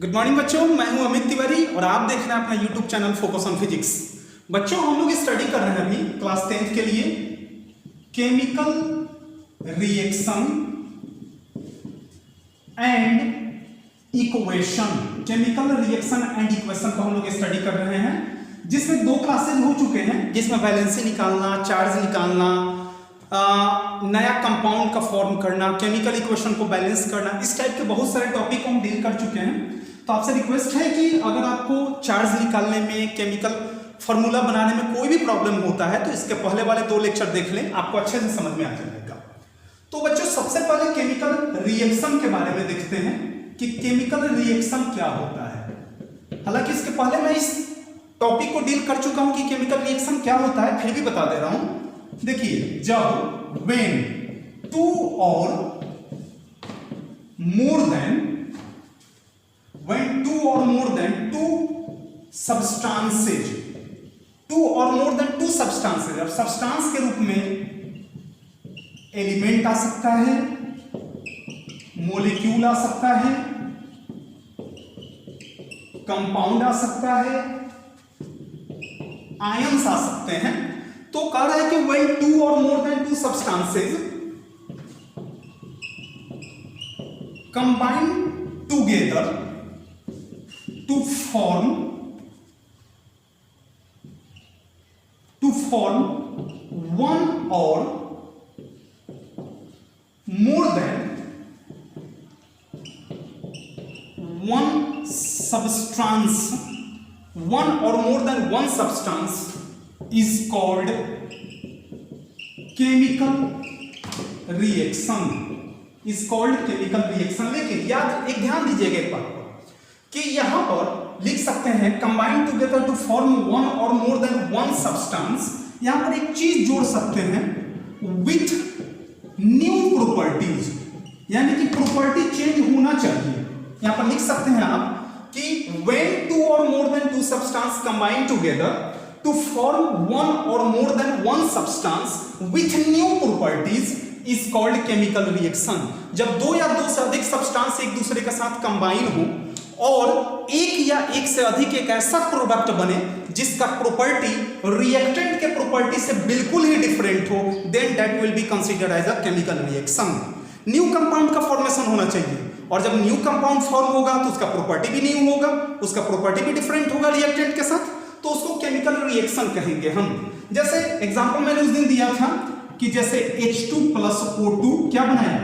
Good morning बच्चों, मैं हूं अमित तिवारी और आप देख रहे हैं अपना YouTube channel focus on physics. बच्चों, हम लोग स्टडी कर रहे हैं अभी क्लास 10th के लिए chemical reaction and equation. Chemical reaction and equation को हम लोग स्टडी कर रहे हैं, जिसमें दो क्लासेज हो चुके हैं, जिसमें वैलेंसी निकालना, चार्ज निकालना, नया कंपाउंड का फॉर्म करना, केमिकल इक्वेशन को बैलेंस करना, इस टाइप के बहुत सारे टॉपिक हम डील कर चुके हैं। तो आपसे रिक्वेस्ट है कि अगर आपको चार्ज निकालने में, केमिकल फॉर्मूला बनाने में कोई भी प्रॉब्लम होता है तो इसके पहले वाले 2 लेक्चर देख लें, आपको अच्छे से समझ में आ जाएगा। तो बच्चों, सबसे पहले केमिकल रिएक्शन के बारे में देखते हैं कि केमिकल रिएक्शन क्या होता है। हालांकि इसके पहले मैं इस टॉपिक को डील कर चुका हूं कि केमिकल रिएक्शन क्या होता है, फिर भी बता दे रहा हूं। देखिए, जब when 2 or more than 2 substances, 2 or more than 2 substances, अब सब्सटेंस के रूप में एलिमेंट आ सकता है, मॉलिक्यूल आ सकता है, कंपाउंड आ सकता है, आयंस आ सकते हैं। तो कह रहा है कि when 2 or more than 2 substances combine together to form one or more than one substance, one or more than one substance is called chemical reaction, is called chemical reaction। लेकिन याद, एक ध्यान दीजिएगा एक बात कि यहां पर लिख सकते हैं combine together to form one और मोर देन वन सब्सटेंस। यहां पर एक चीज जोड़ सकते हैं विथ न्यू प्रॉपर्टीज, यानी कि प्रॉपर्टी चेंज होना चाहिए। यहां पर लिख सकते हैं आप कि when 2 or more than 2 substance combine together to form one or more than one substance with new properties is called chemical reaction। जब 2 या 2 से अधिक सब्सटेंस एक दूसरे के साथ कंबाइन हो और एक या एक से अधिक एक ऐसा प्रोडक्ट बने जिसका प्रॉपर्टी रिएक्टेंट के प्रॉपर्टी से बिल्कुल ही डिफरेंट हो, then that will be considered as a chemical reaction. New compound का फॉर्मेशन होना चाहिए, और जब न्यू कंपाउंड फॉर्म होगा तो उसका प्रॉपर्टी भी न्यू होगा, उसका प्रॉपर्टी भी डिफरेंट होगा रिएक्टेंट के साथ, तो उसको केमिकल रिएक्शन कहेंगे हम। जैसे एग्जांपल मैंने उस दिन दिया था कि जैसे H2 + O2 क्या बनाया,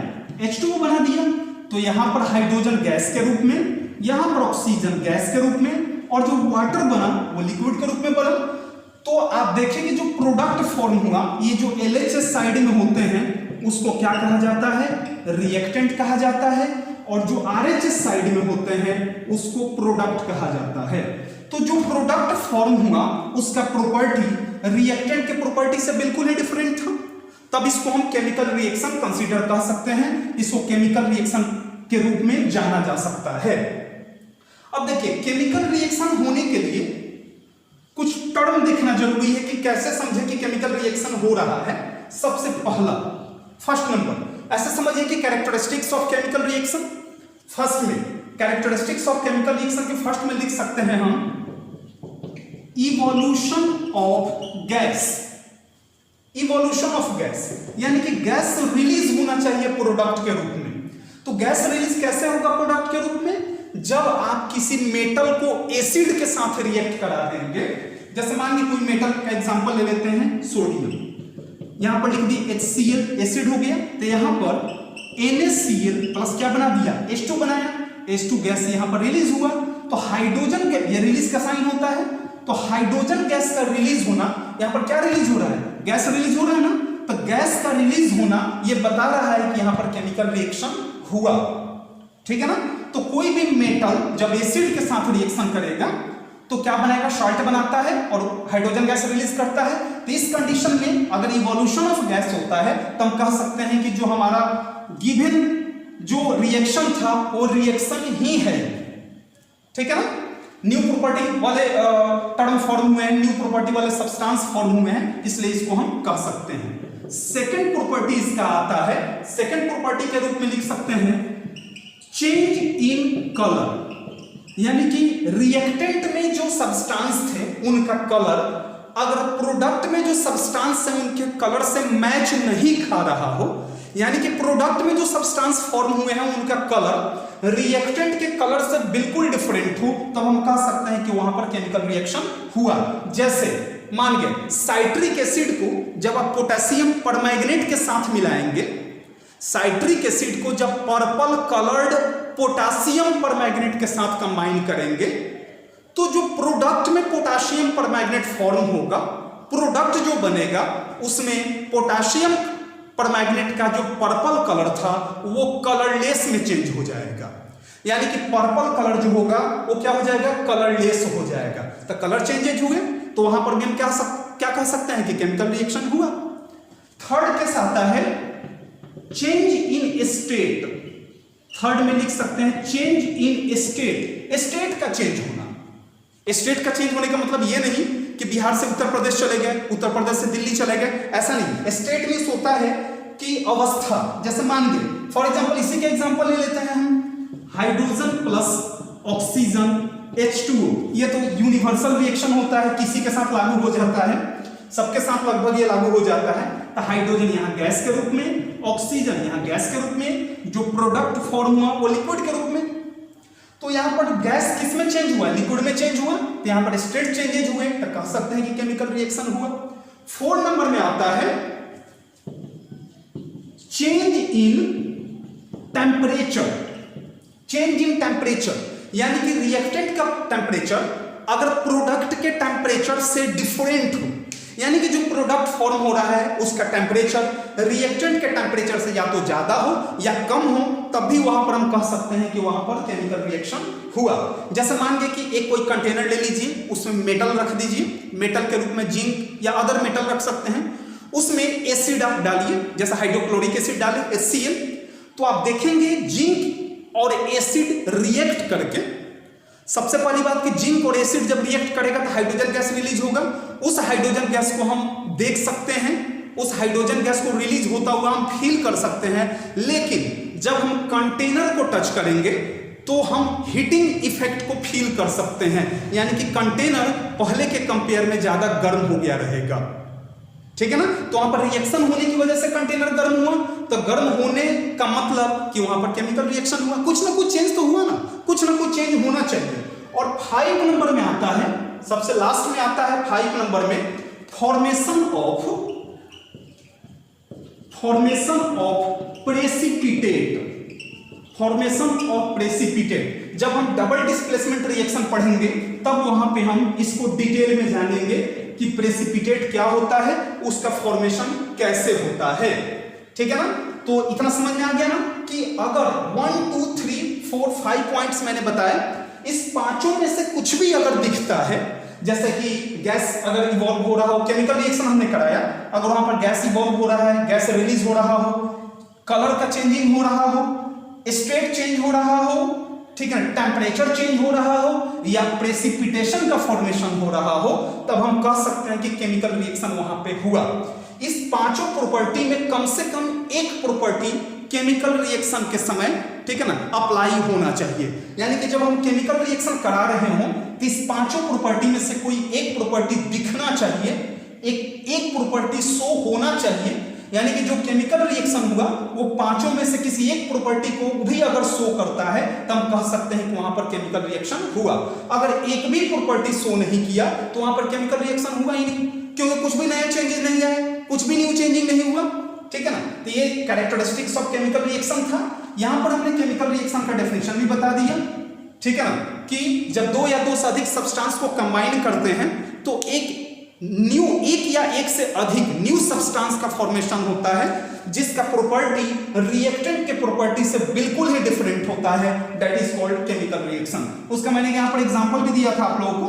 H2O बना दिया। तो यहां पर हाइड्रोजन गैस के रूप में, यहां पर ऑक्सीजन गैस के रूप में, और जो वाटर बना वो लिक्विड के रूप में बना। तो आप देखेंगे जो प्रोडक्ट फॉर्म हुआ, ये जो LHS साइड में होते हैं उसको क्या कहा जाता है, रिएक्टेंट कहा जाता है, और जो RHS साइड में होते हैं उसको प्रोडक्ट कहा जाता है। तो जो प्रोडक्ट फॉर्म हुआ उसका प्रॉपर्टी रिएक्टेंट के प्रॉपर्टी से बिल्कुल ही डिफरेंट था, तब इसको हम केमिकल रिएक्शन कंसीडर कर सकते हैं, इसको केमिकल रिएक्शन के रूप में जाना जा सकता है। अब देखिए, केमिकल रिएक्शन होने के लिए कुछ टर्म देखना जरूरी है कि कैसे समझे कि केमिकल रिएक्शन हो रहा है। सबसे पहला, फर्स्ट नंबर, ऐसे समझिए कि characteristics of chemical reaction. First में कैरेक्टरिस्टिक्स ऑफ केमिकल रिएक्शन के फर्स्ट में लिख सकते हैं हम evolution of gas. Evolution of gas यानी कि गैस रिलीज होना चाहिए प्रोडक्ट के रूप में। तो गैस रिलीज कैसे होगा प्रोडक्ट के रूप में, जब आप किसी मेटल को एसिड के साथ रिएक्ट करा देंगे। जैसे मान लीजिए कोई मेटल का एग्जांपल ले लेते हैं, सोडियम, यहां पर लिख दी HCl, एसिड हो गया। तो यहां पर NaCl प्लस क्या बना दिया, H2 बनाया, H2 गैस यहां पर रिलीज हुआ। तो हाइड्रोजन गैस, ये रिलीज का साइन होता है, तो हाइड्रोजन गैस का रिलीज होना, यहां पर क्या रिलीज हो रहा है, गैस रिलीज हो रहा है ना। तो गैस का रिलीज होना ये बता रहा है कि यहां पर केमिकल रिएक्शन हुआ, ठीक है ना। तो कोई भी मेटल जब एसिड के साथ रिएक्शन करेगा तो क्या बनाएगा, सॉल्ट बनाता है और हाइड्रोजन गैस रिलीज करता है। तो इस कंडीशन में अगर इवोल्यूशन ऑफ गैस होता है तो हम कह सकते हैं कि जो हमारा गिवन जो रिएक्शन था वो रिएक्शन ही है, ठीक है ना। न्यू प्रॉपर्टी वाले टर्म फॉर्म हुए हैं, न्यू प्रॉपर्टी वाले सब्सटेंस फॉर्म हुए हैं, इसलिए इसको हम कह सकते हैं। सेकेंड प्रॉपर्टी इसका आता है, सेकेंड प्रॉपर्टी के रूप में लिख सकते हैं चेंज इन कलर। यानी कि रिएक्टेंट में जो सब्सटेंस थे उनका कलर अगर प्रोडक्ट में जो सब्सटेंस है उनके कलर से मैच नहीं खा रहा हो, यानी कि प्रोडक्ट में जो सब्सटेंस फॉर्म हुए हैं उनका कलर रिएक्टेंट के कलर से बिल्कुल डिफरेंट हो, तब हम कह सकते हैं कि वहां पर केमिकल रिएक्शन हुआ। जैसे मान गए साइट्रिक एसिड को जब आप पोटेशियम परमैंगनेट के साथ मिलाएंगे, साइट्रिक एसिड को जब पर्पल कलर्ड पोटेशियम परमैंगनेट के साथ कंबाइन करेंगे तो जो प्रोडक्ट में पोटेशियम परमैंगनेट फॉर्म होगा, प्रोडक्ट जो बनेगा उसमें पोटेशियम परमैंगनेट का जो पर्पल कलर था वो कलरलेस में चेंज हो जाएगा। यानी कि पर्पल कलर जो होगा वो क्या हो जाएगा, कलरलेस हो जाएगा। तो कलर चेंजेज हुए तो वहां पर भी हम क्या कह सकते हैं कि केमिकल रिएक्शन हुआ। थर्ड केस आता है चेंज इन स्टेट। थर्ड में लिख सकते हैं चेंज इन स्टेट। स्टेट का चेंज होना, स्टेट का चेंज होने का मतलब ये नहीं कि बिहार से उत्तर प्रदेश चले गए, उत्तर प्रदेश से दिल्ली चले गए, ऐसा नहीं। स्टेट मींस होता है कि अवस्था। जैसे मान लीजिए फॉर एग्जांपल इसी के एग्जांपल ले लेते हैं हम, हाइड्रोजन प्लस ऑक्सीजन H2O। ये तो यूनिवर्सल रिएक्शन होता है, किसी के साथ लागू हो जाता है, सबके साथ लगभग ये लागू हो जाता है। तो हाइड्रोजन यहाँ गैस के रूप में, ऑक्सीजन यहाँ गैस के रूप में, जो प्रोडक्ट फॉर्म हुआ वो लिक्विड के रूप में। तो यहाँ पर गैस किस में चेंज हुआ, लिक्विड में चेंज हुआ, तो यहाँ पर स्टेट चेंजेज हुए, तो कह सकते हैं कि केमिकल रिएक्शन हुआ। 4 नंबर में आता है change in temperature. Change in temperature यानी कि रिएक्टेंट का टेम्परेचर अगर प्रोडक्ट के टेम्परेचर से डिफरेंट हो, यानी कि जो प्रोडक्ट फॉर्म हो रहा है उसका टेम्परेचर रिएक्टेंट के टेम्परेचर से या तो ज्यादा हो या कम हो, तब भी वहां पर हम कह सकते हैं कि वहां पर केमिकल रिएक्शन हुआ। जैसे मान लीजिए कि एक कोई कंटेनर ले लीजिए, उसमें मेटल रख दीजिए, मेटल के रूप में जिंक या अदर मेटल रख सकते हैं, उसमें एसिड आप डालिए, जैसे हाइड्रोक्लोरिक एसिड डालें HCl, तो आप देखेंगे जिंक और एसिड रिएक्ट करके, सबसे पहली बात कि जिंक और एसिड जब रिएक्ट करेगा तो हाइड्रोजन गैस रिलीज होगा। उस हाइड्रोजन गैस को हम देख सकते हैं, उस हाइड्रोजन गैस को रिलीज होता हुआ हम फील कर सकते हैं। लेकिन जब हम कंटेनर को टच करेंगे तो हम हीटिंग इफेक्ट को फील कर सकते हैं, यानी कि कंटेनर पहले के कंपेयर में ज्यादा गर्म हो गया रहेगा, ठीक है ना। तो वहां पर रिएक्शन होने की वजह से कंटेनर गर्म हुआ, तो गर्म होने का मतलब कि वहां पर केमिकल रिएक्शन हुआ, कुछ ना कुछ चेंज तो हुआ ना, कुछ ना कुछ चेंज होना चाहिए। और 5 नंबर में आता है, सबसे लास्ट में आता है 5 नंबर में formation of precipitate. Formation of precipitate, जब हम डबल डिस्प्लेसमेंट रिएक्शन पढ़ेंगे तब वहां पे हम इसको डिटेल में जानेंगे कि प्रेसिपिटेट क्या होता है, उसका फॉर्मेशन कैसे होता है, ठीक है ना। तो इतना समझ में आ गया ना कि अगर 1 2 3 4 5 पॉइंट्स मैंने बताए, इस पांचों में से कुछ भी अगर दिखता है, जैसे कि गैस अगर इवॉल्व हो रहा हो, केमिकल रिएक्शन हमने कराया, अगर वहां पर गैस इवॉल्व हो रहा है, गैस रिलीज हो रहा हो, कलर का चेंजिंग हो रहा हो, स्टेट चेंज हो रहा हो, ठीक है, टेम्परेचर चेंज हो रहा हो या प्रेसिपिटेशन का फॉर्मेशन हो रहा हो, तब हम कह सकते हैं कि केमिकल रिएक्शन वहां पे हुआ। इस पांचों प्रॉपर्टी में कम से कम एक प्रॉपर्टी केमिकल रिएक्शन के समय, ठीक है ना, अप्लाई होना चाहिए। यानी कि जब हम केमिकल रिएक्शन करा रहे हो तो इस पांचों प्रॉपर्टी में से कोई एक प्रॉपर्टी दिखना चाहिए, एक प्रॉपर्टी शो होना चाहिए। यानी कि जो केमिकल रिएक्शन हुआ वो पांचों में से किसी एक प्रॉपर्टी को भी अगर शो करता है तो हम कह सकते हैं कि वहां पर केमिकल रिएक्शन हुआ। अगर एक भी प्रॉपर्टी शो नहीं किया तो वहां पर केमिकल रिएक्शन हुआ ही नहीं, क्योंकि कुछ भी नया चेंजेस नहीं आए, कुछ भी न्यू चेंजिंग नहीं हुआ, ठीक है ना। तो ये कैरेक्टरिस्टिक्स ऑफ केमिकल रिएक्शन था। यहां पर हमने केमिकल रिएक्शन का डेफिनेशन भी बता दिया, ठीक है ना, कि जब दो या दो से अधिक सब्सटेंस को कंबाइन करते हैं तो एक या एक से अधिक न्यू सब्सटेंस का फॉर्मेशन होता है, जिसका प्रॉपर्टी रिएक्टेंट के प्रॉपर्टी से बिल्कुल ही डिफरेंट होता है, that is called chemical reaction. उसका मैंने यहां पर एग्जांपल भी दिया था आप लोगों को,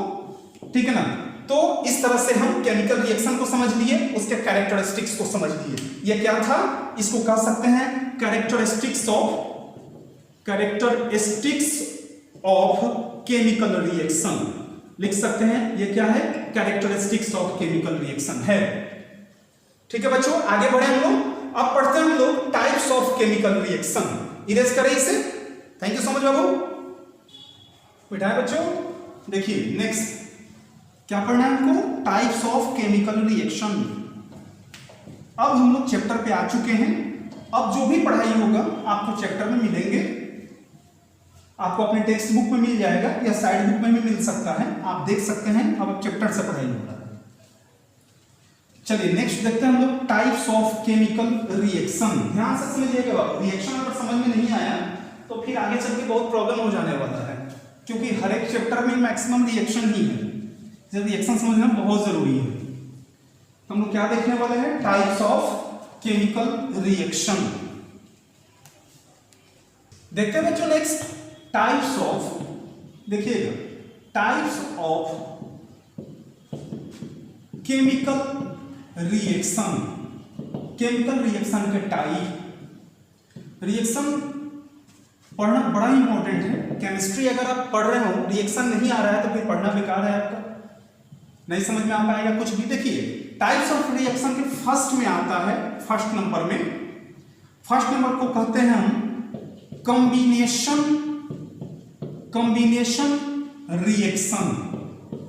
ठीक है ना। तो इस तरह से हम केमिकल रिएक्शन को समझ लिए, उसके कैरेक्टरिस्टिक्स को समझ लिए। ये क्या था, इसको कह सकते हैं कैरेक्टरिस्टिक्स ऑफ केमिकल रिएक्शन, लिख सकते हैं। ये क्या है, कैरेक्टरिस्टिक्स ऑफ केमिकल रिएक्शन है, ठीक है बच्चों। आगे बढ़े हम लोग, अब पढ़ते हैं हम लोग types of chemical reaction. Erase करें इसे, थैंक यू सो मच बाबू। बेटा है बच्चों। देखिए नेक्स्ट क्या पढ़ना है हमको, टाइप्स ऑफ केमिकल रिएक्शन। अब हम लोग चैप्टर पे आ चुके हैं। अब जो भी पढ़ाई होगा आपको चैप्टर में मिलेंगे, आपको अपने टेक्स्ट बुक में मिल जाएगा या साइड बुक में भी मिल सकता है, आप देख सकते हैं। अब चैप्टर से पढ़ाई होगा। चलिए नेक्स्ट देखते हैं हम लोग टाइप्स ऑफ केमिकल रिएक्शन। ध्यान से समझिएगा, रिएक्शन अगर समझ में नहीं आया तो फिर आगे चल के बहुत प्रॉब्लम हो जाने वाला है, क्योंकि हर एक चैप्टर में मैक्सिमम रिएक्शन ही है। जब रिएक्शन समझना बहुत जरूरी है। तो हम लोग क्या देखने वाले हैं, टाइप्स ऑफ केमिकल रिएक्शन। देखते हैं बच्चों नेक्स्ट टाइप्स ऑफ, देखिएगा types of chemical reaction. Chemical reaction के टाइप। रिएक्शन पढ़ना बड़ा इंपॉर्टेंट है। केमिस्ट्री अगर आप पढ़ रहे हो, रिएक्शन नहीं आ रहा है तो फिर पढ़ना बेकार है आपका, नहीं समझ में आ पाएगा कुछ भी। देखिए टाइप्स ऑफ रिएक्शन के फर्स्ट में आता है, फर्स्ट नंबर में, फर्स्ट नंबर को कहते हैं हम कॉम्बिनेशन रिएक्शन,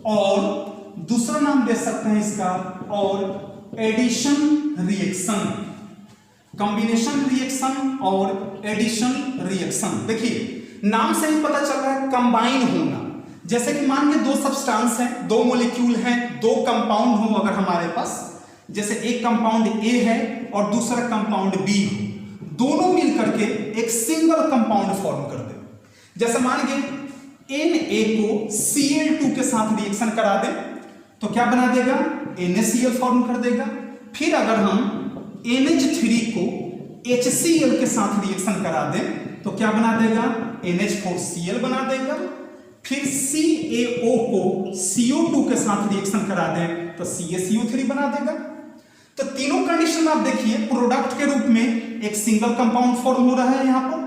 और दूसरा नाम दे सकते हैं इसका और एडिशन रिएक्शन। कॉम्बिनेशन रिएक्शन और एडिशन रिएक्शन। देखिए नाम से ही पता चल रहा है कंबाइन होना। जैसे कि मान के दो सब्सटेंस हैं, दो मॉलिक्यूल हैं, दो कंपाउंड हो अगर हमारे पास, जैसे एक कंपाउंड ए है और दूसरा कंपाउंड बी हो, दोनों मिलकर के एक सिंगल कंपाउंड फॉर्म कर दे। जैसे मान के Na को Cl2 के साथ रिएक्शन करा दे तो क्या बना देगा, NaCl फॉर्म कर देगा। फिर अगर हम NH3 को HCl के साथ रिएक्शन करा दे तो क्या बना देगा, NH4Cl बना देगा। फिर CaO को CO2 के साथ रिएक्शन करा दें तो CaCO3 बना देगा। तो तीनों कंडीशन आप देखिए, प्रोडक्ट के रूप में एक सिंगल कंपाउंड फॉर्म हो रहा है, यहाँ पर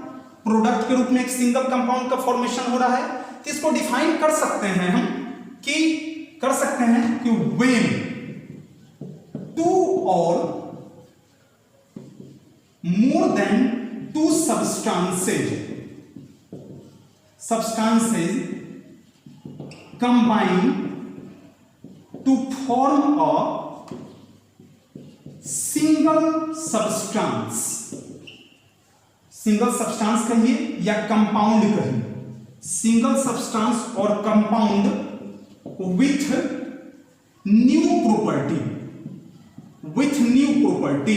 प्रोडक्ट के रूप में एक सिंगल कंपाउंड का फॉर्मेशन हो रहा है। तो इसको डिफाइन कर सकते हैं हम कि व्हेन टू और more than two substances combine to form a single substance। Single substance कहिए या कंपाउंड कहिए, सिंगल सब्सटेंस और कंपाउंड विथ न्यू प्रॉपर्टी,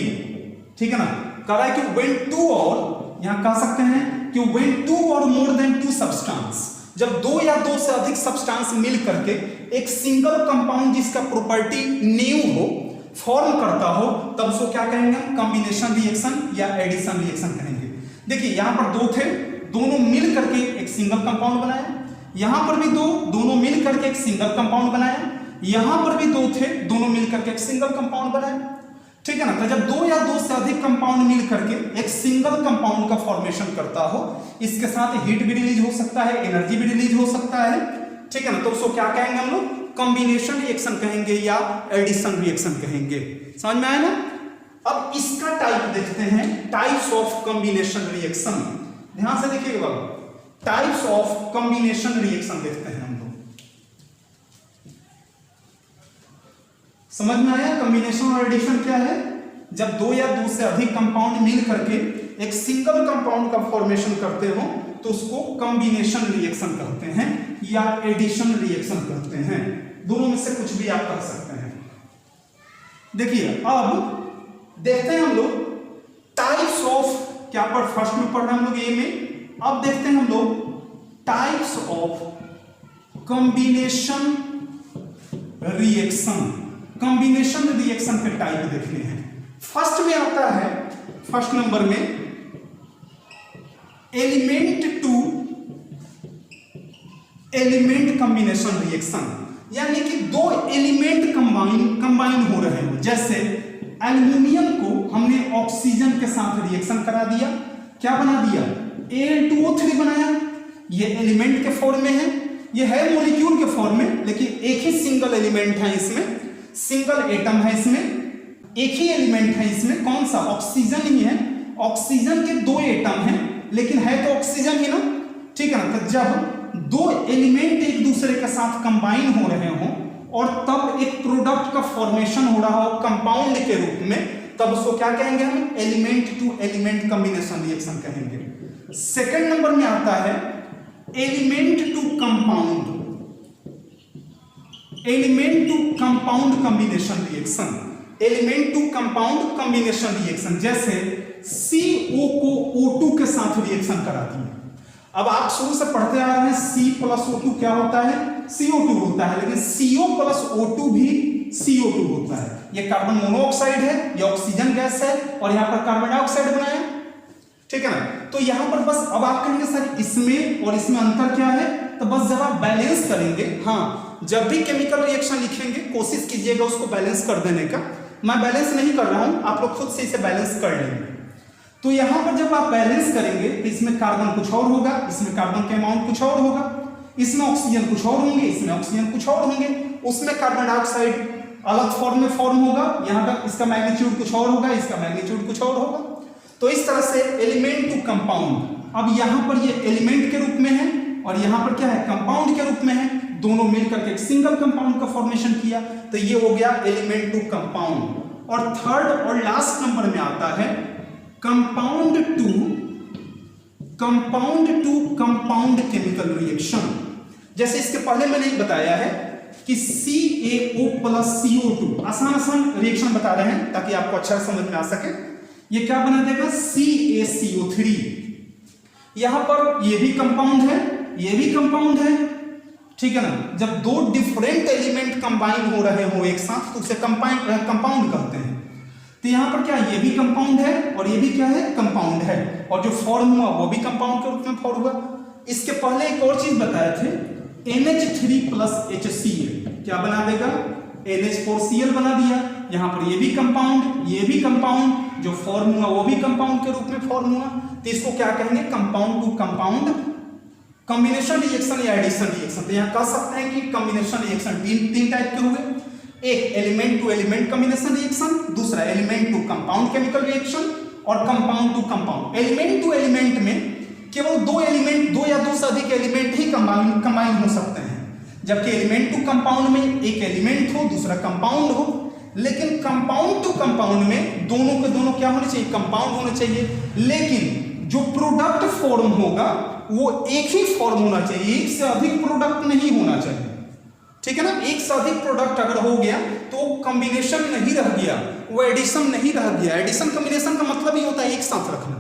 ठीक है ना। कह रहा है कि व्हेन टू, और यहां कह सकते हैं कि व्हेन टू और मोर देन टू सब्सटेंस, जब दो या दो से अधिक सब्सटेंस मिल करके एक सिंगल कंपाउंड जिसका प्रॉपर्टी न्यू हो फॉर्म करता हो, तब उसको क्या कहेंगे, कॉम्बिनेशन रिएक्शन या एडिशन रिएक्शन कहेंगे। देखिए यहां पर दो थे, दोनों मिल करके एक सिंगल कंपाउंड बनाया, यहां पर भी दोनों मिल करके एक सिंगल कंपाउंड बनाया, यहां पर भी दो थे, दोनों मिल करके एक सिंगल कंपाउंड बनाया, ठीक है ना। तो जब दो या दो से अधिक कंपाउंड मिल करके एक सिंगल कंपाउंड का फॉर्मेशन करता हो, इसके साथ हीट भी रिलीज हो सकता है, एनर्जी भी रिलीज हो सकता है, ठीक है ना। तो उसको क्या कहेंगे हम लोग, कॉम्बिनेशन रिएक्शन कहेंगे या एडिशन रिएक्शन कहेंगे। समझ में आया ना। अब इसका टाइप देखते हैं, टाइप्स ऑफ कॉम्बिनेशन रिएक्शन। ध्यान से देखिएगा बाबू, टाइप्स ऑफ कॉम्बिनेशन रिएक्शन देखते हैं हम लोग। समझ में आया कॉम्बिनेशन और एडिशन क्या है। जब दो या दो से अधिक कंपाउंड मिल करके एक सिंगल कंपाउंड का फॉर्मेशन करते हो तो उसको कॉम्बिनेशन रिएक्शन कहते हैं या एडिशन रिएक्शन कहते हैं। दोनों में से कुछ भी आप कह सकते हैं। देखिए अब देखते हैं हम लोग टाइप्स ऑफ, क्या पर फर्स्ट में पढ़ रहे हैं हम लोग ए में। अब देखते हैं हम लोग types of combination reaction. Combination reaction के टाइप देखने हैं। फर्स्ट में आता है, फर्स्ट नंबर में element to element combination reaction, यानी कि दो एलिमेंट कंबाइन हो रहे हो। जैसे एल्युमिनियम को हमने ऑक्सीजन के साथ रिएक्शन करा दिया, क्या बना दिया, Al2O3 बनाया। ये एलिमेंट के फॉर्म में है, ये है मॉलिक्यूल के फॉर्म में, लेकिन एक ही सिंगल एलिमेंट है इसमें, सिंगल एटम है इसमें, एक ही एलिमेंट है इसमें। कौन सा, ऑक्सीजन ही है। ऑक्सीजन के दो एटम हैं लेकिन है तो ऑक्सीजन ही ना, ठीक है ना। तो जब दो एलिमेंट एक दूसरे के साथ कंबाइन हो रहे हो और तब एक प्रोडक्ट का फॉर्मेशन हो रहा हो कंपाउंड के रूप में, तब उसको क्या कहेंगे हम? Element to element combination reaction कहेंगे। सेकंड नंबर में आता है element to compound, element to compound combination reaction, element to compound combination reaction. जैसे CO को O2 के साथ रिएक्शन कराती है। अब आप शुरू से पढ़ते आ रहे हैं C प्लस O2 क्या होता है? CO2 होता है, लेकिन CO प्लस O2 भी CO2 होता है। ये कार्बन मोनोऑक्साइड है, ये ऑक्सीजन गैस है और यहाँ पर कार्बन डाइऑक्साइड बनाया, ठीक है ना। तो यहाँ पर बस अब आप कहेंगे सर इसमें और इसमें अंतर क्या है? तो बस जब आप बैलेंस करेंगे, हाँ, जब भी केमिकल रिएक्शन लिखेंगे कोशिश कीजिएगा उसको बैलेंस कर देने का। मैं बैलेंस नहीं कर रहा हूं, आप लोग खुद से इसे बैलेंस कर लेंगे। तो यहां पर जब आप बैलेंस करेंगे तो इसमें कार्बन कुछ और होगा, इसमें कार्बन का अमाउंट कुछ और होगा, इसमें ऑक्सीजन कुछ और होंगे, इसमें ऑक्सीजन कुछ और होंगे, उसमें कार्बन डाइऑक्साइड अलग फॉर्म में फॉर्म होगा, यहां पर इसका मैग्नीट्यूड कुछ और होगा, इसका मैग्नीट्यूड कुछ और होगा। तो इस तरह से एलिमेंट टू कंपाउंड, अब यहां पर ये एलिमेंट के रूप में है और यहां पर क्या है? कंपाउंड के रूप में है, दोनों मिलकर के एक सिंगल कंपाउंड का फॉर्मेशन किया, तो ये हो गया एलिमेंट टू कंपाउंड। और थर्ड और लास्ट नंबर में आता है compound to compound chemical reaction. जैसे इसके पहले मैंने एक बताया है कि CaO प्लस CO2, आसान रिएक्शन बता रहे हैं ताकि आपको अच्छा समझ में आ सके। ये क्या बना देगा? CaCO3। यहां पर ये भी कंपाउंड है, ये भी कंपाउंड है, ठीक है ना। जब दो डिफरेंट एलिमेंट कंबाइन हो रहे हो एक साथ तो उसे कंपाउंड कहते हैं। तो यहां पर क्या, ये भी कंपाउंड है और ये भी क्या है? कंपाउंड है, और जो फॉर्म हुआ वो भी कंपाउंड के रूप में फॉर्म हुआ। इसके पहले एक और चीज बताए थे, NH3 प्लस HCl क्या बना देगा? NH4Cl बना दिया। यहां पर ये भी कंपाउंड, ये भी कंपाउंड, जो फॉर्म हुआ वो भी कंपाउंड के रूप में फॉर्म हुआ। तो इसको क्या कहेंगे? Compound to compound combination reaction या एडिशन रिएक्शन। तो यहां कह सकते हैं कि कॉम्बिनेशन रिएक्शन तीन टाइप के हुए, एक element to element combination reaction, दूसरा element to compound chemical reaction और compound to compound. Element to element में केवल दो एलिमेंट, दो या दो से अधिक एलिमेंट ही कंबाइन हो सकते हैं, जबकि एलिमेंट टू कंपाउंड में एक एलिमेंट हो दूसरा कंपाउंड हो। लेकिन कंपाउंड टू कंपाउंड में दोनों के दोनों क्या होने चाहिए? कंपाउंड होने चाहिए, लेकिन जो प्रोडक्ट फॉर्म होगा वो एक ही फॉर्म होना चाहिए, एक से अधिक प्रोडक्ट नहीं होना चाहिए, ठीक है ना। एक से अधिक प्रोडक्ट अगर हो गया तो कॉम्बिनेशन नहीं रह गया, वो एडिशन नहीं रह गया। एडिशन कॉम्बिनेशन का मतलब ही होता है एक साथ रखना,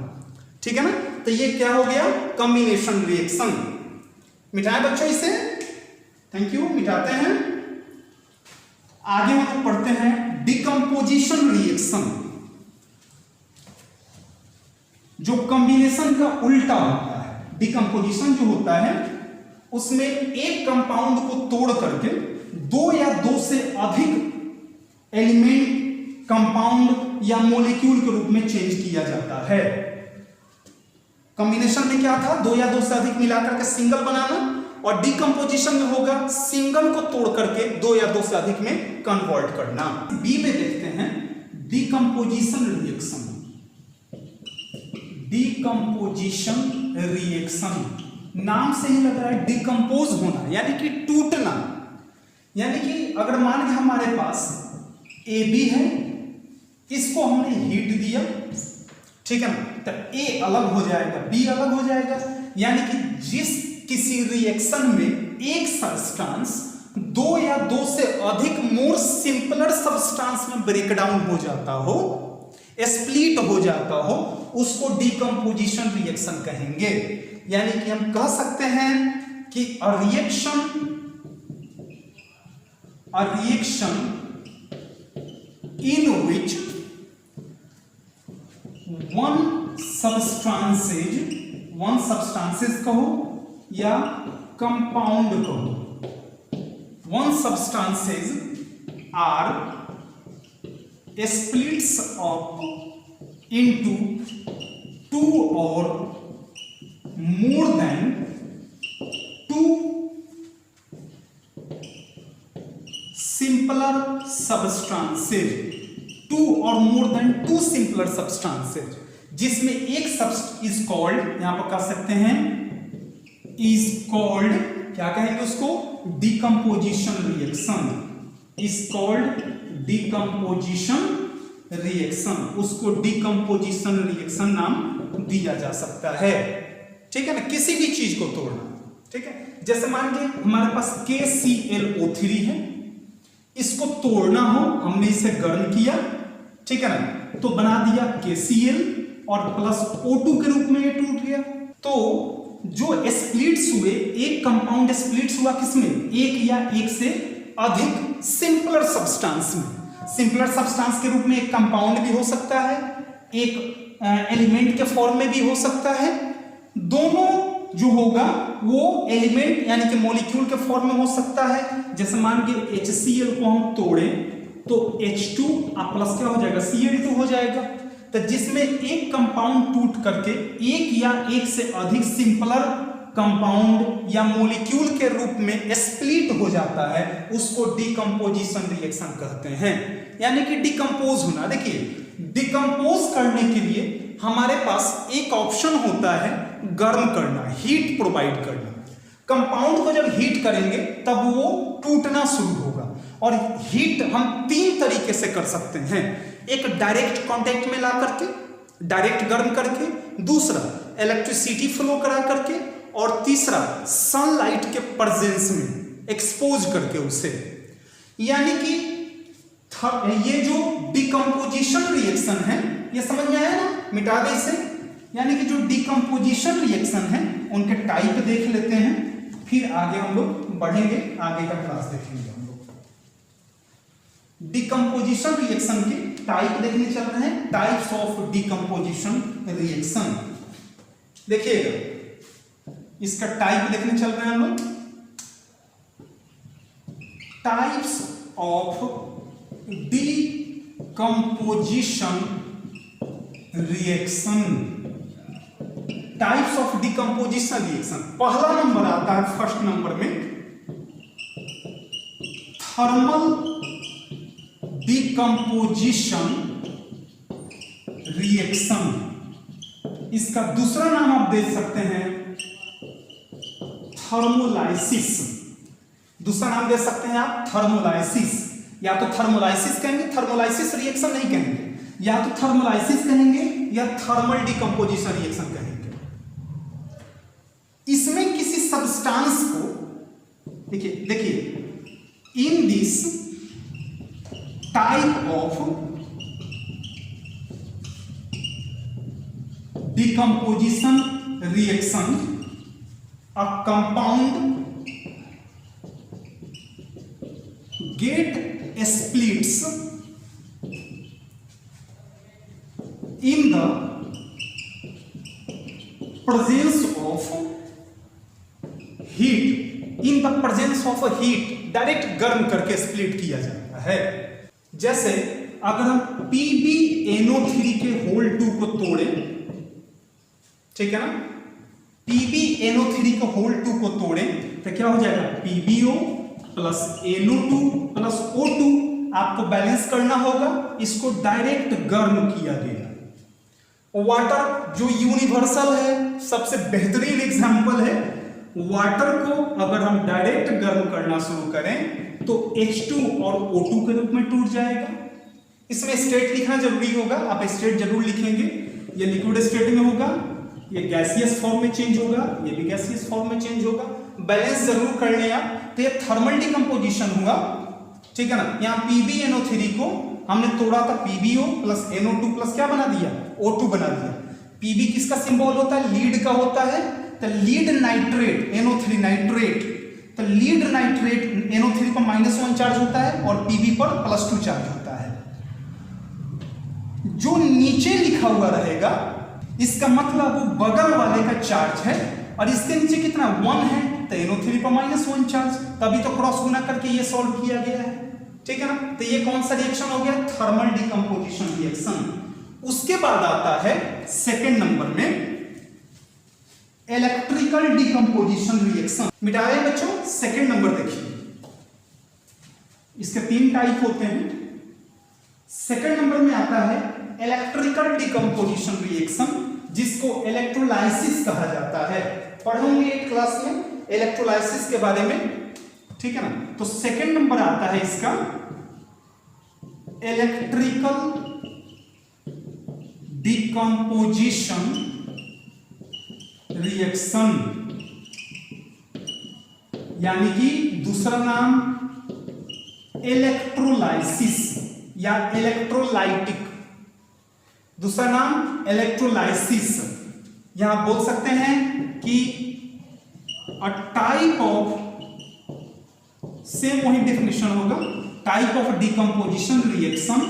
ठीक है ना। तो ये क्या हो गया? Combination reaction. मिटाए बच्चों इसे, थैंक यू, मिटाते हैं। आगे हम लोग पढ़ते हैं डिकम्पोजिशन रिएक्शन, जो कॉम्बिनेशन का उल्टा होता है। डिकम्पोजिशन जो होता है उसमें एक कंपाउंड को तोड़ करके दो या दो से अधिक एलिमेंट कंपाउंड या मॉलिक्यूल के रूप में चेंज किया जाता है। कॉम्बिनेशन में क्या था? दो या दो से अधिक मिलाकर के सिंगल बनाना, और डिकम्पोजिशन में होगा सिंगल को तोड़ करके दो या दो से अधिक में कन्वर्ट करना। बी में देखते हैं डिकम्पोजिशन रिएक्शन। डिकम्पोजिशन रिएक्शन नाम से ही लग रहा है डिकम्पोज होना, यानी कि टूटना। यानी कि अगर मान के हमारे पास AB है, इसको हमने हीट दिया, ठीक है ना, तो A अलग हो जाएगा, B अलग हो जाएगा। यानी कि जिस किसी रिएक्शन में एक सब्सटेंस दो या दो से अधिक मोर सिंपलर सब्सटेंस में ब्रेकडाउन हो जाता हो, स्प्लिट हो जाता हो, उसको डिकम्पोजिशन रिएक्शन कहेंगे। यानी कि हम कह सकते हैं कि a reaction in which one substances कहो या compound कहो, one substances are splits up into two or more than two simpler substances, two or more than two simpler substances, जिसमें एक is called, यहां पर कह सकते हैं इज कॉल्ड, क्या कहेंगे उसको, decomposition reaction, is called decomposition reaction, उसको डिकम्पोजिशन रिएक्शन नाम दिया जा सकता है। ठीक है ना, किसी भी चीज को तोड़ना। ठीक है, जैसे मान लीजिए हमारे पास KClO3 है, इसको तोड़ना हो, हमने इसे गर्म किया, ठीक है ना, तो बना दिया KCl और प्लस O2 के रूप में ये टूट गया। तो जो स्प्लिट्स हुए, एक कंपाउंड स्प्लिट्स हुआ किसमें, एक या एक से अधिक सिंपलर सब्सटेंस में। सिंपलर सब्सटेंस के रूप में एक कंपाउंड भी हो सकता है, एक एलिमेंट के फॉर्म में भी हो सकता है। दोनों जो होगा वो एलिमेंट यानी कि मॉलिक्यूल के फॉर्म में हो सकता है। जैसे मान के HCl को हम तोड़ें तो H2 प्लस क्या हो जाएगा, Cl2 हो जाएगा। तो जिसमें एक कंपाउंड टूट करके एक या एक से अधिक सिंपलर कंपाउंड या मॉलिक्यूल के रूप में स्प्लिट हो जाता है, उसको डिकम्पोजिशन रिएक्शन कहते हैं, यानी कि डिकम्पोज होना। देखिए डिकम्पोज करने के लिए हमारे पास एक ऑप्शन होता है गर्म करना, हीट प्रोवाइड करना। कंपाउंड को जब हीट करेंगे तब वो टूटना शुरू होगा। और हीट हम तीन तरीके से कर सकते हैं, एक डायरेक्ट कांटेक्ट में ला करके, डायरेक्ट गर्म करके, दूसरा इलेक्ट्रिसिटी फ्लो करा करके, और तीसरा सनलाइट के प्रेजेंस में एक्सपोज करके उसे। यानी कि ये जो डिकम्पोजिशन रिएक्शन है, ये समझ में आया ना, मिटा दे इसे। यानी कि जो डिकम्पोजिशन रिएक्शन है उनके टाइप देख लेते हैं, फिर आगे हम लोग बढ़ेंगे, आगे का क्लास देखेंगे हम लोग। डिकम्पोजिशन रिएक्शन के टाइप देखने चल रहे हैं, टाइप्स ऑफ डिकम्पोजिशन रिएक्शन। देखिएगा इसका टाइप देखने चल रहे हैं हम लोग, types of decomposition reaction. Types of decomposition reaction, पहला नंबर आता है, फर्स्ट नंबर में थर्मल डिकम्पोजिशन रिएक्शन। इसका दूसरा नाम आप दे सकते हैं थर्मोलाइसिस। दूसरा नाम दे सकते हैं आप थर्मोलाइसिस, या तो थर्मोलाइसिस कहेंगे, थर्मोलाइसिस रिएक्शन नहीं कहेंगे, या तो थर्मोलाइसिस कहेंगे या थर्मल डिकम्पोजिशन रिएक्शन कहेंगे। इसमें किसी सब्सटेंस को, देखिए in this type of decomposition reaction a compound get splits in the presence of heat, in the presence of heat, direct गर्म करके स्प्लिट किया जाता है। जैसे अगर हम PbNO3 के होल 2 को तोड़े, ठीक है ना, PbNO3 के होल 2 को तोड़े तो क्या हो जाएगा, PbO plus NO2 plus O2। आपको बैलेंस करना होगा, इसको डायरेक्ट गर्म किया गया। वाटर जो यूनिवर्सल है, सबसे बेहतरीन एग्जांपल है। वाटर को अगर हम डायरेक्ट गर्म करना शुरू करें तो H2 और O2 के रूप में टूट जाएगा। इसमें स्टेट लिखना जरूरी होगा, आप स्टेट जरूर लिखेंगे। ये लिक्विड स्टेट में होगा, ये गैसियस फॉर्म में चेंज होगा, ये भी गैसियस फॉर्म में चेंज होगा। बैलेंस जरूर कर लें आप। तो ये थर्मल डिकम्पोजिशन हुआ, ठीक है ना। यहाँ PbNO3 को हमने तोड़ा था, PbO प्लस NO2 प्लस क्या बना दिया, O2 बना दिया। Pb किसका सिंबल होता है, लीड का होता है। तो लीड नाइट्रेट NO3 नाइट्रेट, तो लीड नाइट्रेट NO3 पर -1 चार्ज होता है और Pb पर +2 चार्ज होता है। जो नीचे लिखा हुआ रहेगा इसका मतलब वो बगल वाले का चार्ज है, और इसके नीचे कितना 1 है, तो NO3 पर -1 चार्ज, तभी तो क्रॉस गुना करके ये सॉल्व किया गया है, ठीक है ना। तो ये कौन सा रिएक्शन हो गया, थर्मल डिकम्पोजिशन रिएक्शन। उसके बाद आता है सेकेंड नंबर में इलेक्ट्रिकल डिकम्पोजिशन रिएक्शन। मिटाए बच्चों, सेकेंड नंबर देखिए, इसके 3 टाइप होते हैं। सेकेंड नंबर में आता है इलेक्ट्रिकल डिकम्पोजिशन रिएक्शन, जिसको इलेक्ट्रोलाइसिस कहा जाता है। पढ़े होंगे 8 क्लास में इलेक्ट्रोलाइसिस के बारे में, ठीक है ना। तो सेकंड नंबर आता है इसका इलेक्ट्रिकल डिकम्पोजिशन रिएक्शन, यानी कि दूसरा नाम इलेक्ट्रोलाइसिस या इलेक्ट्रोलाइटिक, दूसरा नाम इलेक्ट्रोलाइसिस। यहां बोल सकते हैं कि अ टाइप ऑफ, सेम वही डेफिनेशन होगा, type of decomposition reaction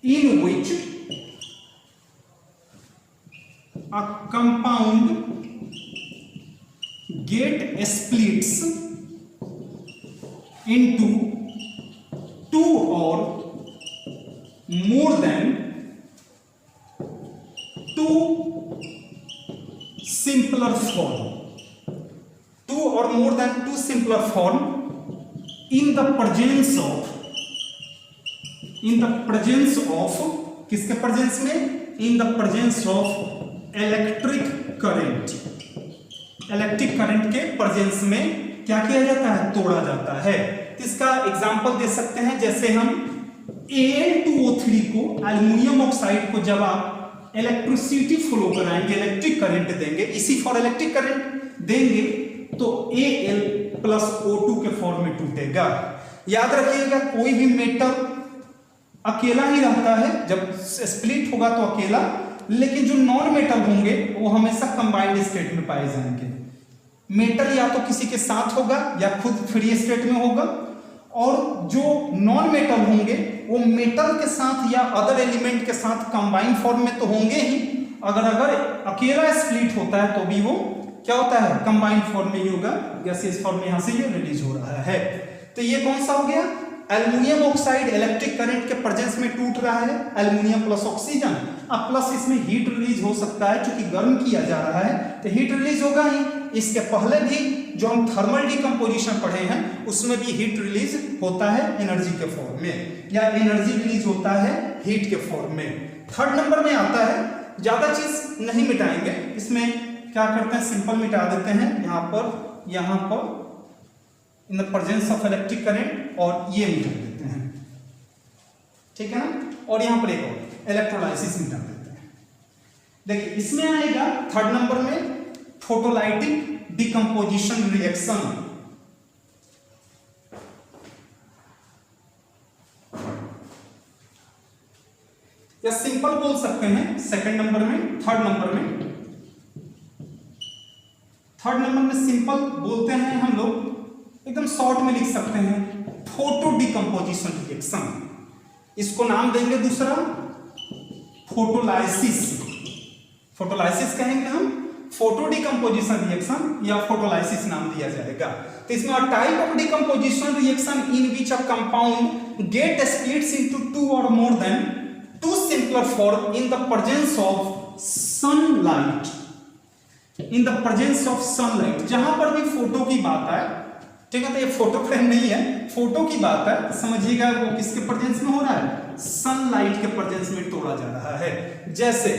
in which a compound get splits into two or more than two simpler form, two or more than two simpler form in the presence of किसके presence में, इन the presence of electric current, electric current के presence में क्या किया जाता है, तोड़ा जाता है। इसका एग्जांपल दे सकते हैं, जैसे हम Al2O3 को, एल्युमिनियम ऑक्साइड को जब आप इलेक्ट्रिसिटी फ्लो कराएंगे, इलेक्ट्रिक करंट देंगे, इसी फॉर इलेक्ट्रिक करंट देंगे तो Al+O2 के फॉर्म में टूटेगा। याद रखिएगा कोई भी मेटल अकेला ही रहता है, जब स्प्लिट होगा तो अकेला, लेकिन जो नॉन मेटल होंगे वो हमेशा कंबाइंड स्टेट में पाए जाएंगे। मेटल या तो किसी के साथ होगा या खुद फ्री स्टेट में होगा, और जो नॉन मेटल होंगे वो मेटल के साथ या अदर एलिमेंट के साथ कंबाइंड फॉर्म में तो होंगे ही, अगर अकेला स्प्लिट होता है तो भी वो क्या होता है, कंबाइंड फॉर्म में ही होगा, गैसियस फॉर्म में यहां से ये रिलीज हो रहा है। तो ये कौन सा हो गया, एल्युमिनियम ऑक्साइड इलेक्ट्रिक करंट के प्रेजेंस में टूट रहा है, एल्युमिनियम प्लस ऑक्सीजन, अब प्लस इसमें हीट रिलीज हो सकता है, क्योंकि गर्म किया जा रहा है तो हीट रिलीज होगा ही। इसके पहले भी जो हम थर्मल डिकम्पोजिशन पढ़े हैं उसमें भी हीट रिलीज होता है एनर्जी के फॉर्म में, या एनर्जी रिलीज होता है हीट के फॉर्म में। थर्ड नंबर में आता है, ज्यादा चीज नहीं मिटाएंगे, इसमें क्या करते हैं, सिंपल मिटा देते हैं, यहाँ पर इन the presence of electric current, और ये मिटा देते हैं, ठीक है ना, और यहां पर एक और इलेक्ट्रोलाइसिस मिटा देते हैं। देखिए इसमें आएगा थर्ड नंबर में फोटोलाइटिक डिकम्पोजिशन रिएक्शन। या सिंपल बोल सकते हैं सेकंड नंबर में, थर्ड नंबर में सिंपल बोलते हैं हम लोग, एकदम शॉर्ट में लिख सकते हैं फोटो डिकम्पोजिशन रिएक्शन। इसको नाम देंगे दूसरा फोटोलाइसिस, फोटोलाइसिस कहेंगे हम, फोटो डिकम्पोजिशन रिएक्शन या फोटोलाइसिस नाम दिया जाएगा। तो इसमें type of decomposition reaction in which a compound get splits into two और more than two simpler form in the presence of sunlight, in the presence of sunlight. जहां पर भी फोटो की बात आए, ठीक है, तो ये फोटो फ्रेम नहीं है, फोटो की बात है, समझिएगा वो किसके प्रेजेंस में हो रहा है, सनलाइट के प्रेजेंस में तोड़ा जा रहा है। जैसे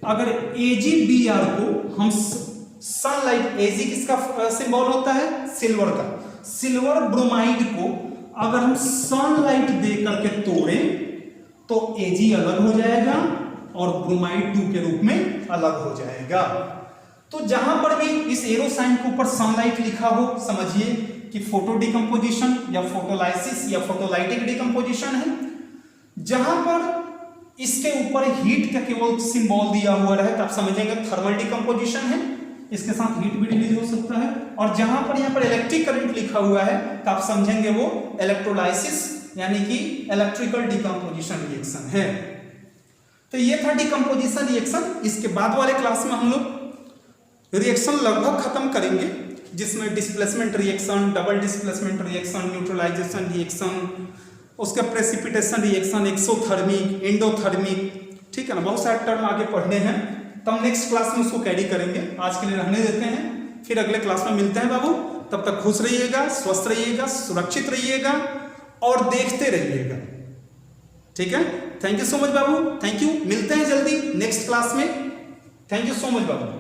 अगर AgBr को हम सनलाइट, Ag किसका सिंबल होता है, सिल्वर का, सिल्वर ब्रोमाइड को अगर हम सनलाइट दे करके तोड़े तो Ag अलग हो जाएगा और ब्रोमाइड 2 के रूप में अलग हो जाएगा। तो जहां पर भी इस एरो साइन के ऊपर सनलाइट लिखा हो, समझिए कि फोटो डिकम्पोजिशन या फोटोलाइसिस या फोटोलाइटिक डिकम्पोजिशन है। जहां पर इसके ऊपर हीट का केवल सिंबल दिया हुआ रहे तो आप समझेंगे थर्मल डिकम्पोजिशन है, इसके साथ हीट भी रिलीज हो सकता है। और जहां पर यहाँ पर इलेक्ट्रिक करंट लिखा हुआ है तो आप समझेंगे वो इलेक्ट्रोलाइसिस यानी कि इलेक्ट्रिकल डिकम्पोजिशन रिएक्शन है। तो ये था डिकम्पोजिशन रिएक्शन। इसके बाद वाले क्लास में हम लोग रिएक्शन लगभग खत्म करेंगे, जिसमें displacement reaction, double displacement reaction, neutralisation reaction, उसका प्रेसिपिटेशन रिएक्शन, एक्सोथर्मिक, एंडोथर्मिक, ठीक है ना, बहुत सारे टर्म आगे पढ़ने हैं, तो हम नेक्स्ट क्लास में उसको कैरी करेंगे। आज के लिए रहने देते हैं, फिर अगले क्लास में मिलते हैं बाबू। तब तक खुश रहिएगा, स्वस्थ रहिएगा, सुरक्षित रहिएगा और देखते रहिएगा, ठीक है। Thank you so much Babu, thank you, मिलते हैं जल्दी नेक्स्ट क्लास में। Thank you so much Babu.